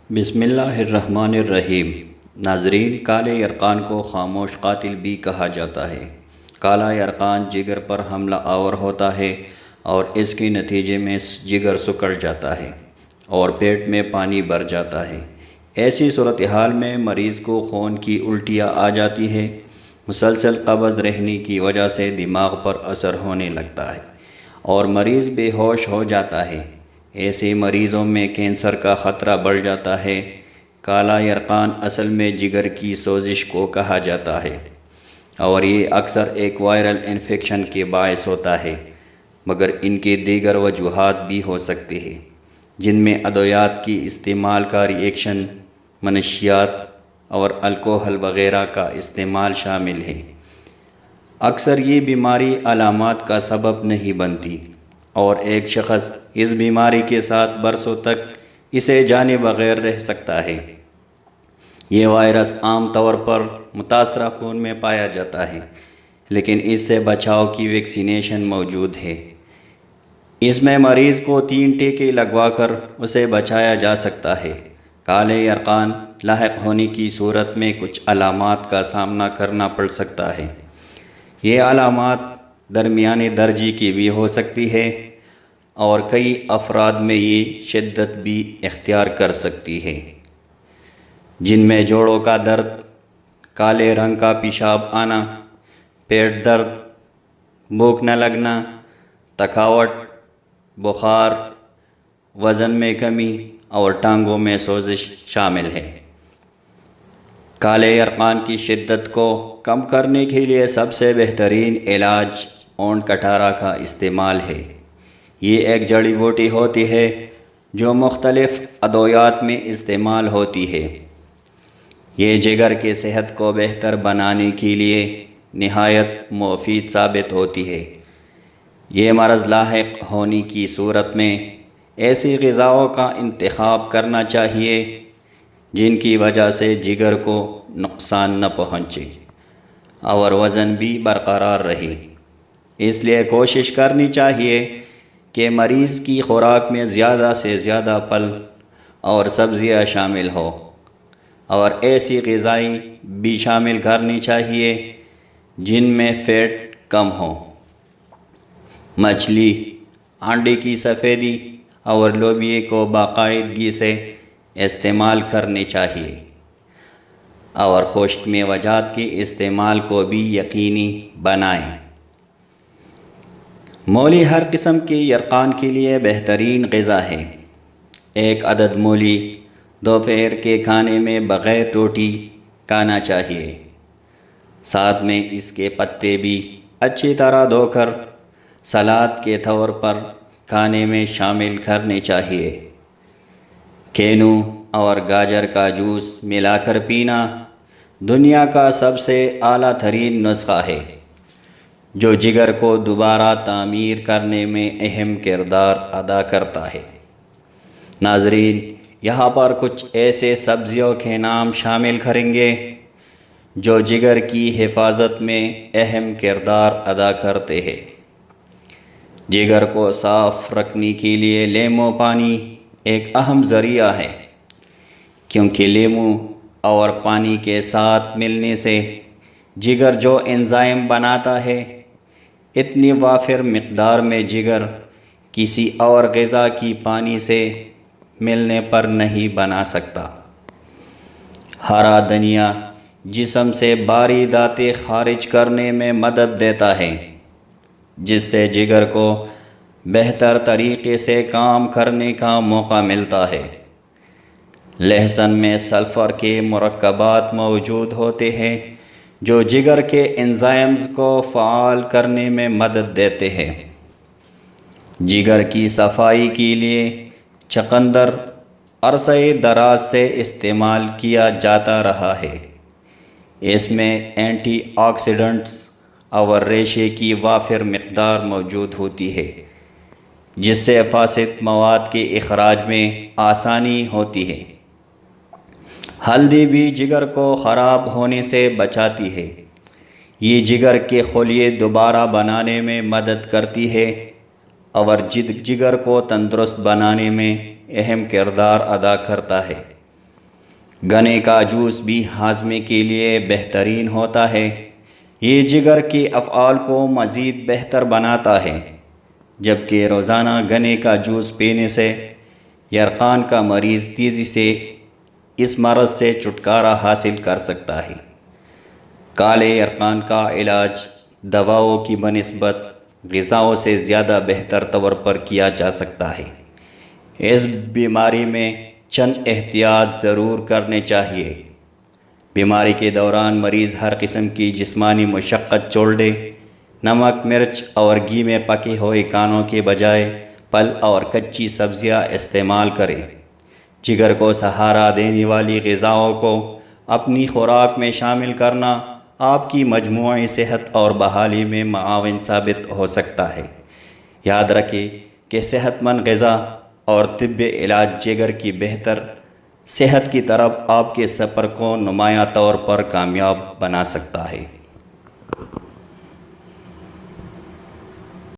بسم اللہ الرحمن الرحیم۔ ناظرین، کالے یرقان کو خاموش قاتل بھی کہا جاتا ہے۔ کالا یرقان جگر پر حملہ آور ہوتا ہے اور اس کے نتیجے میں جگر سکڑ جاتا ہے اور پیٹ میں پانی بھر جاتا ہے۔ ایسی صورتحال میں مریض کو خون کی الٹیاں آ جاتی ہے۔ مسلسل قبض رہنے کی وجہ سے دماغ پر اثر ہونے لگتا ہے اور مریض بے ہوش ہو جاتا ہے۔ ایسے مریضوں میں کینسر کا خطرہ بڑھ جاتا ہے۔ کالا یرقان اصل میں جگر کی سوزش کو کہا جاتا ہے اور یہ اکثر ایک وائرل انفیکشن کے باعث ہوتا ہے، مگر ان کے دیگر وجوہات بھی ہو سکتے ہیں، جن میں ادویات کی استعمال کا ریئیکشن، منشیات اور الکوہل وغیرہ کا استعمال شامل ہے۔ اکثر یہ بیماری علامات کا سبب نہیں بنتی اور ایک شخص اس بیماری کے ساتھ برسوں تک اسے جانے بغیر رہ سکتا ہے۔ یہ وائرس عام طور پر متاثرہ خون میں پایا جاتا ہے، لیکن اس سے بچاؤ کی ویکسینیشن موجود ہے۔ اس میں مریض کو 3 ٹیکے لگوا کر اسے بچایا جا سکتا ہے۔ کالے یرقان لاحق ہونے کی صورت میں کچھ علامات کا سامنا کرنا پڑ سکتا ہے۔ یہ علامات درمیانے درجے کی بھی ہو سکتی ہے اور کئی افراد میں یہ شدت بھی اختیار کر سکتی ہے، جن میں جوڑوں کا درد، کالے رنگ کا پیشاب آنا، پیٹ درد، بھوک نہ لگنا، تھکاوٹ، بخار، وزن میں کمی اور ٹانگوں میں سوزش شامل ہے۔ کالے یرقان کی شدت کو کم کرنے کے لیے سب سے بہترین علاج اونٹ کٹارا کا استعمال ہے۔ یہ ایک جڑی بوٹی ہوتی ہے جو مختلف ادویات میں استعمال ہوتی ہے۔ یہ جگر کی صحت کو بہتر بنانے کے لیے نہایت مفید ثابت ہوتی ہے۔ یہ مرض لاحق ہونے کی صورت میں ایسی غذاؤں کا انتخاب کرنا چاہیے جن کی وجہ سے جگر کو نقصان نہ پہنچے اور وزن بھی برقرار رہے۔ اس لیے کوشش کرنی چاہیے کہ مریض کی خوراک میں زیادہ سے زیادہ پھل اور سبزیاں شامل ہوں اور ایسی غذائیں بھی شامل کرنی چاہیے جن میں فیٹ کم ہو۔ مچھلی، انڈے کی سفیدی اور لوبیا کو باقاعدگی سے استعمال کرنی چاہیے اور خشک میوجات کے استعمال کو بھی یقینی بنائیں۔ مولی ہر قسم کے یرقان کے لیے بہترین غذا ہے۔ 1 عدد مولی دوپہر کے کھانے میں بغیر روٹی کھانا چاہیے۔ ساتھ میں اس کے پتے بھی اچھی طرح دھو کر سلاد کے طور پر کھانے میں شامل کرنے چاہیے۔ کینو اور گاجر کا جوس ملا کر پینا دنیا کا سب سے اعلیٰ ترین نسخہ ہے جو جگر کو دوبارہ تعمیر کرنے میں اہم کردار ادا کرتا ہے۔ ناظرین، یہاں پر کچھ ایسے سبزیوں کے نام شامل کریں گے جو جگر کی حفاظت میں اہم کردار ادا کرتے ہیں۔ جگر کو صاف رکھنے کے لیے لیموں پانی ایک اہم ذریعہ ہے، کیونکہ لیموں اور پانی کے ساتھ ملنے سے جگر جو انزائم بناتا ہے، اتنی وافر مقدار میں جگر کسی اور غذا کی پانی سے ملنے پر نہیں بنا سکتا۔ ہرا دھنیا جسم سے بھاری دھاتیں خارج کرنے میں مدد دیتا ہے، جس سے جگر کو بہتر طریقے سے کام کرنے کا موقع ملتا ہے۔ لہسن میں سلفر کے مرکبات موجود ہوتے ہیں جو جگر کے انزائمز کو فعال کرنے میں مدد دیتے ہیں۔ جگر کی صفائی کے لیے چقندر عرصۂ دراز سے استعمال کیا جاتا رہا ہے۔ اس میں اینٹی آکسیڈنٹس اور ریشے کی وافر مقدار موجود ہوتی ہے، جس سے فاسد مواد کے اخراج میں آسانی ہوتی ہے۔ ہلدی بھی جگر کو خراب ہونے سے بچاتی ہے۔ یہ جگر کے خلیے دوبارہ بنانے میں مدد کرتی ہے اور جگر کو تندرست بنانے میں اہم کردار ادا کرتا ہے۔ گنے کا جوس بھی ہاضمے کے لیے بہترین ہوتا ہے۔ یہ جگر کے افعال کو مزید بہتر بناتا ہے، جبکہ روزانہ گنے کا جوس پینے سے یرقان کا مریض تیزی سے اس مرض سے چھٹکارا حاصل کر سکتا ہے۔ کالے یرقان کا علاج دواؤں کی بنسبت غذاؤں سے زیادہ بہتر طور پر کیا جا سکتا ہے۔ اس بیماری میں چند احتیاط ضرور کرنے چاہیے۔ بیماری کے دوران مریض ہر قسم کی جسمانی مشقت چھوڑ دے۔ نمک، مرچ اور گھی میں پکے ہوئے کھانوں کے بجائے پھل اور کچی سبزیاں استعمال کرے۔ جگر کو سہارا دینے والی غذاؤں کو اپنی خوراک میں شامل کرنا آپ کی مجموعی صحت اور بحالی میں معاون ثابت ہو سکتا ہے۔ یاد رکھیں کہ صحت مند غذا اور طبی علاج جگر کی بہتر صحت کی طرف آپ کے سفر کو نمایاں طور پر کامیاب بنا سکتا ہے۔